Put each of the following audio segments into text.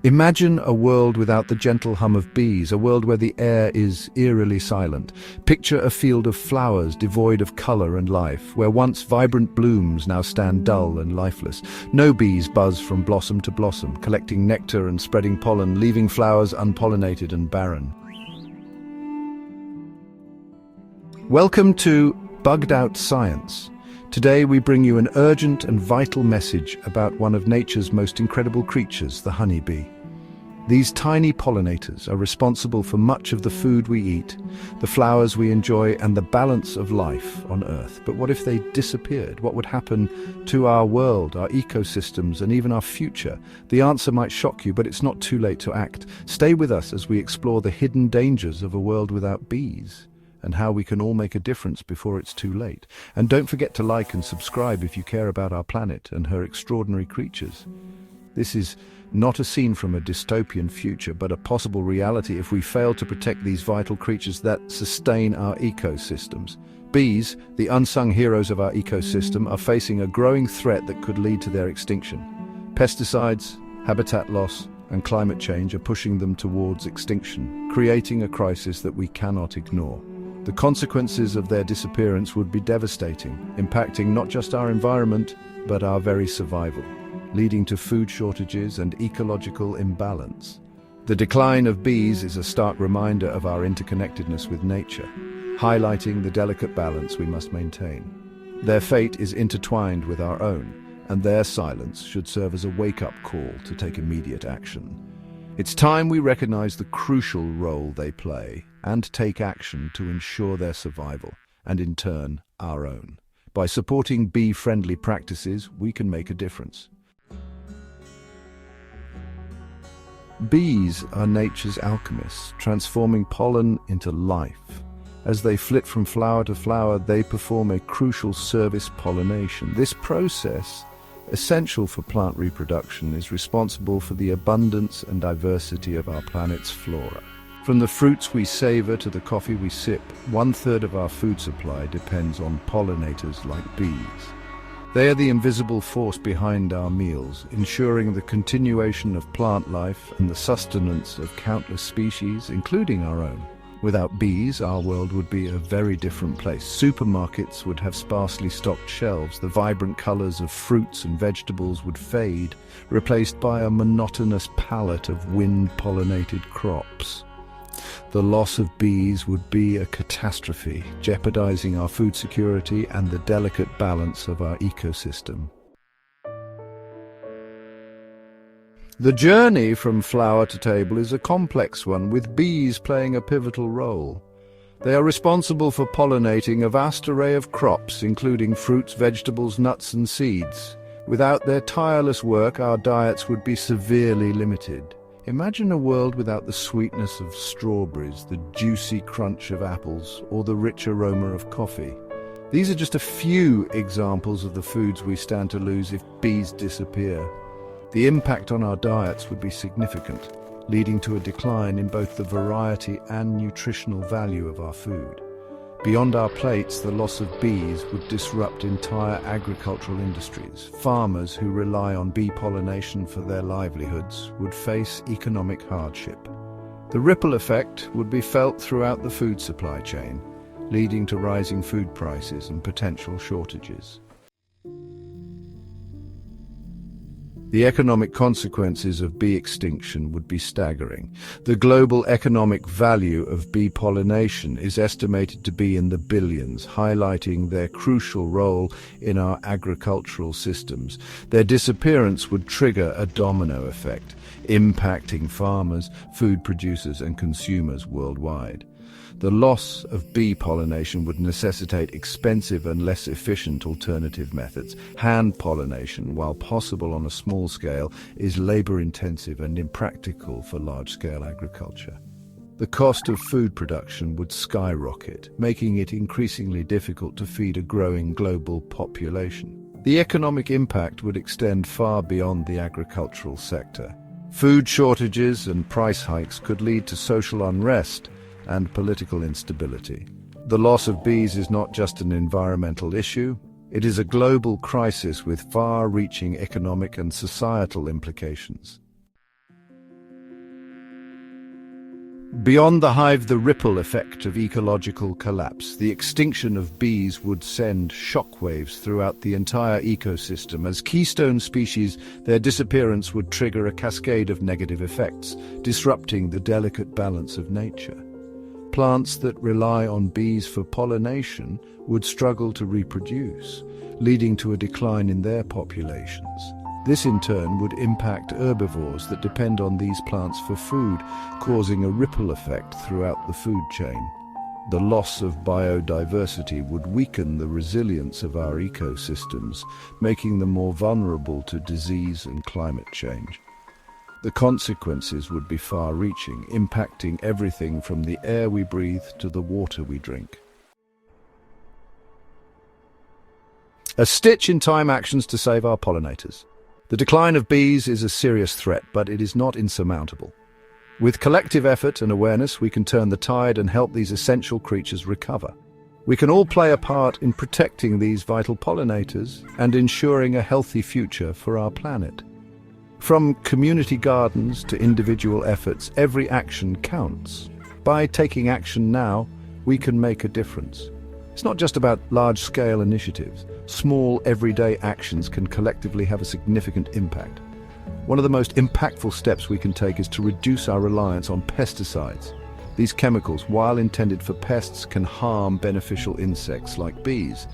Imagine a world without the gentle hum of bees, a world where the air is eerily silent. Picture a field of flowers devoid of color and life, where once vibrant blooms now stand dull and lifeless. No bees buzz from blossom to blossom, collecting nectar and spreading pollen, leaving flowers unpollinated and barren. Welcome to Bugged Out Science. Today we bring you an urgent and vital message about one of nature's most incredible creatures, the honeybee. These tiny pollinators are responsible for much of the food we eat, the flowers we enjoy, and the balance of life on Earth. But what if they disappeared? What would happen to our world, our ecosystems, and even our future? The answer might shock you, but it's not too late to act. Stay with us as we explore the hidden dangers of a world without bees, and how we can all make a difference before it's too late. And don't forget to like and subscribe if you care about our planet and her extraordinary creatures. This is not a scene from a dystopian future, but a possible reality if we fail to protect these vital creatures that sustain our ecosystems. Bees, the unsung heroes of our ecosystem, are facing a growing threat that could lead to their extinction. Pesticides, habitat loss, and climate change are pushing them towards extinction, creating a crisis that we cannot ignore. The consequences of their disappearance would be devastating, impacting not just our environment, but our very survival, leading to food shortages and ecological imbalance. The decline of bees is a stark reminder of our interconnectedness with nature, highlighting the delicate balance we must maintain. Their fate is intertwined with our own, and their silence should serve as a wake-up call to take immediate action. It's time we recognize the crucial role they play and take action to ensure their survival, and in turn, our own. By supporting bee-friendly practices, we can make a difference. Bees are nature's alchemists, transforming pollen into life. As they flit from flower to flower, they perform a crucial service pollination. This process, essential for plant reproduction, is responsible for the abundance and diversity of our planet's flora. From the fruits we savor to the coffee we sip, 1/3 of our food supply depends on pollinators like bees. They are the invisible force behind our meals, ensuring the continuation of plant life and the sustenance of countless species, including our own. Without bees, our world would be a very different place. Supermarkets would have sparsely stocked shelves. The vibrant colors of fruits and vegetables would fade, replaced by a monotonous palette of wind-pollinated crops. The loss of bees would be a catastrophe, jeopardizing our food security and the delicate balance of our ecosystem. The journey from flower to table is a complex one, with bees playing a pivotal role. They are responsible for pollinating a vast array of crops, including fruits, vegetables, nuts, and seeds. Without their tireless work, our diets would be severely limited. Imagine a world without the sweetness of strawberries, the juicy crunch of apples, or the rich aroma of coffee. These are just a few examples of the foods we stand to lose if bees disappear. The impact on our diets would be significant, leading to a decline in both the variety and nutritional value of our food. Beyond our plates, the loss of bees would disrupt entire agricultural industries. Farmers who rely on bee pollination for their livelihoods would face economic hardship. The ripple effect would be felt throughout the food supply chain, leading to rising food prices and potential shortages. The economic consequences of bee extinction would be staggering. The global economic value of bee pollination is estimated to be in the billions, highlighting their crucial role in our agricultural systems. Their disappearance would trigger a domino effect, impacting farmers, food producers, and consumers worldwide. The loss of bee pollination would necessitate expensive and less efficient alternative methods. Hand pollination, while possible on a small scale, is labor-intensive and impractical for large-scale agriculture. The cost of food production would skyrocket, making it increasingly difficult to feed a growing global population. The economic impact would extend far beyond the agricultural sector. Food shortages and price hikes could lead to social unrest and political instability. The loss of bees is not just an environmental issue, It is a global crisis with far-reaching economic and societal implications. Beyond the hive, the ripple effect of ecological collapse, the extinction of bees would send shockwaves throughout the entire ecosystem. As keystone species, their disappearance would trigger a cascade of negative effects, disrupting the delicate balance of nature. Plants that rely on bees for pollination would struggle to reproduce, leading to a decline in their populations. This in turn would impact herbivores that depend on these plants for food, causing a ripple effect throughout the food chain. The loss of biodiversity would weaken the resilience of our ecosystems, making them more vulnerable to disease and climate change. The consequences would be far-reaching, impacting everything from the air we breathe to the water we drink. A stitch in time, actions to save our pollinators. The decline of bees is a serious threat, but it is not insurmountable. With collective effort and awareness, we can turn the tide and help these essential creatures recover. We can all play a part in protecting these vital pollinators and ensuring a healthy future for our planet. From community gardens to individual efforts, every action counts. By taking action now, we can make a difference. It's not just about large-scale initiatives. Small, everyday actions can collectively have a significant impact. One of the most impactful steps we can take is to reduce our reliance on pesticides. These chemicals, while intended for pests, can harm beneficial insects like bees.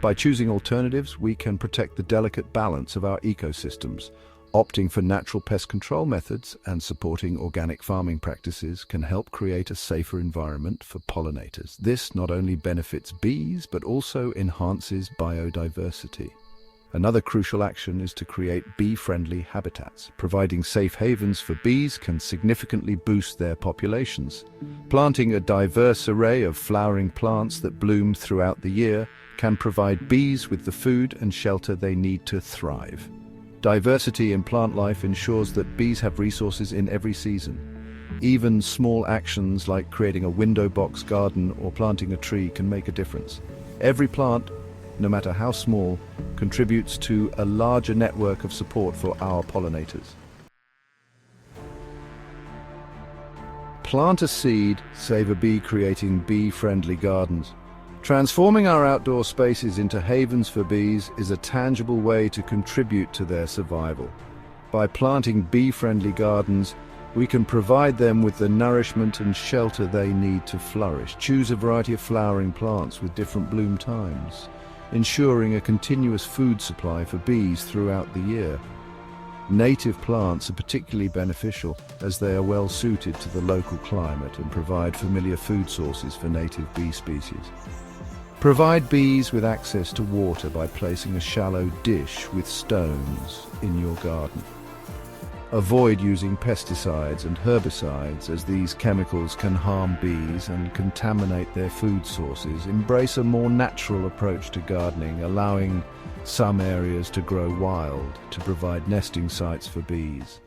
By choosing alternatives, we can protect the delicate balance of our ecosystems. Opting for natural pest control methods and supporting organic farming practices can help create a safer environment for pollinators. This not only benefits bees, but also enhances biodiversity. Another crucial action is to create bee-friendly habitats. Providing safe havens for bees can significantly boost their populations. Planting a diverse array of flowering plants that bloom throughout the year can provide bees with the food and shelter they need to thrive. Diversity in plant life ensures that bees have resources in every season. Even small actions like creating a window box garden or planting a tree can make a difference. Every plant, no matter how small, contributes to a larger network of support for our pollinators. Plant a seed, save a bee, creating bee-friendly gardens. Transforming our outdoor spaces into havens for bees is a tangible way to contribute to their survival. By planting bee-friendly gardens, we can provide them with the nourishment and shelter they need to flourish. Choose a variety of flowering plants with different bloom times, ensuring a continuous food supply for bees throughout the year. Native plants are particularly beneficial as they are well suited to the local climate and provide familiar food sources for native bee species. Provide bees with access to water by placing a shallow dish with stones in your garden. Avoid using pesticides and herbicides, as these chemicals can harm bees and contaminate their food sources. Embrace a more natural approach to gardening, allowing some areas to grow wild to provide nesting sites for bees.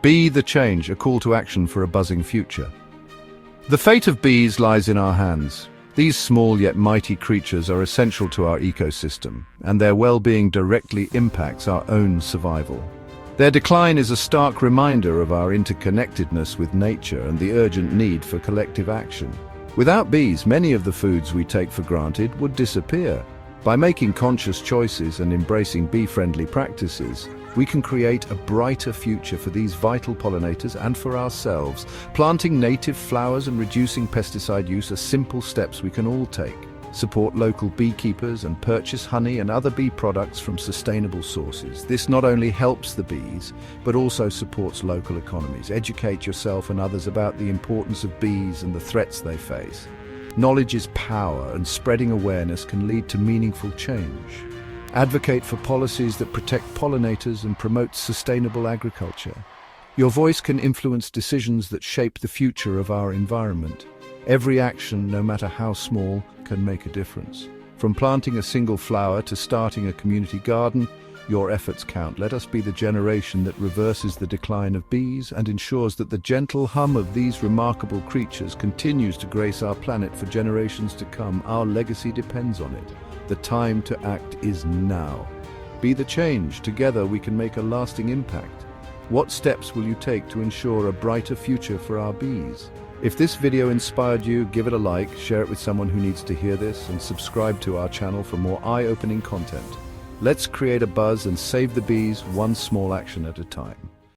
Be the change, a call to action for a buzzing future. The fate of bees lies in our hands. These small yet mighty creatures are essential to our ecosystem, and their well-being directly impacts our own survival. Their decline is a stark reminder of our interconnectedness with nature and the urgent need for collective action. Without bees, many of the foods we take for granted would disappear. By making conscious choices and embracing bee-friendly practices, we can create a brighter future for these vital pollinators and for ourselves. Planting native flowers and reducing pesticide use are simple steps we can all take. Support local beekeepers and purchase honey and other bee products from sustainable sources. This not only helps the bees, but also supports local economies. Educate yourself and others about the importance of bees and the threats they face. Knowledge is power, and spreading awareness can lead to meaningful change. Advocate for policies that protect pollinators and promote sustainable agriculture. Your voice can influence decisions that shape the future of our environment. Every action, no matter how small, can make a difference. From planting a single flower to starting a community garden, Your efforts count. Let us be the generation that reverses the decline of bees and ensures that the gentle hum of these remarkable creatures continues to grace our planet for generations to come. Our legacy depends on it. The time to act is now. Be the change. Together we can make a lasting impact. What steps will you take to ensure a brighter future for our bees? If this video inspired you, give it a like, share it with someone who needs to hear this, and subscribe to our channel for more eye-opening content. Let's create a buzz and save the bees one small action at a time.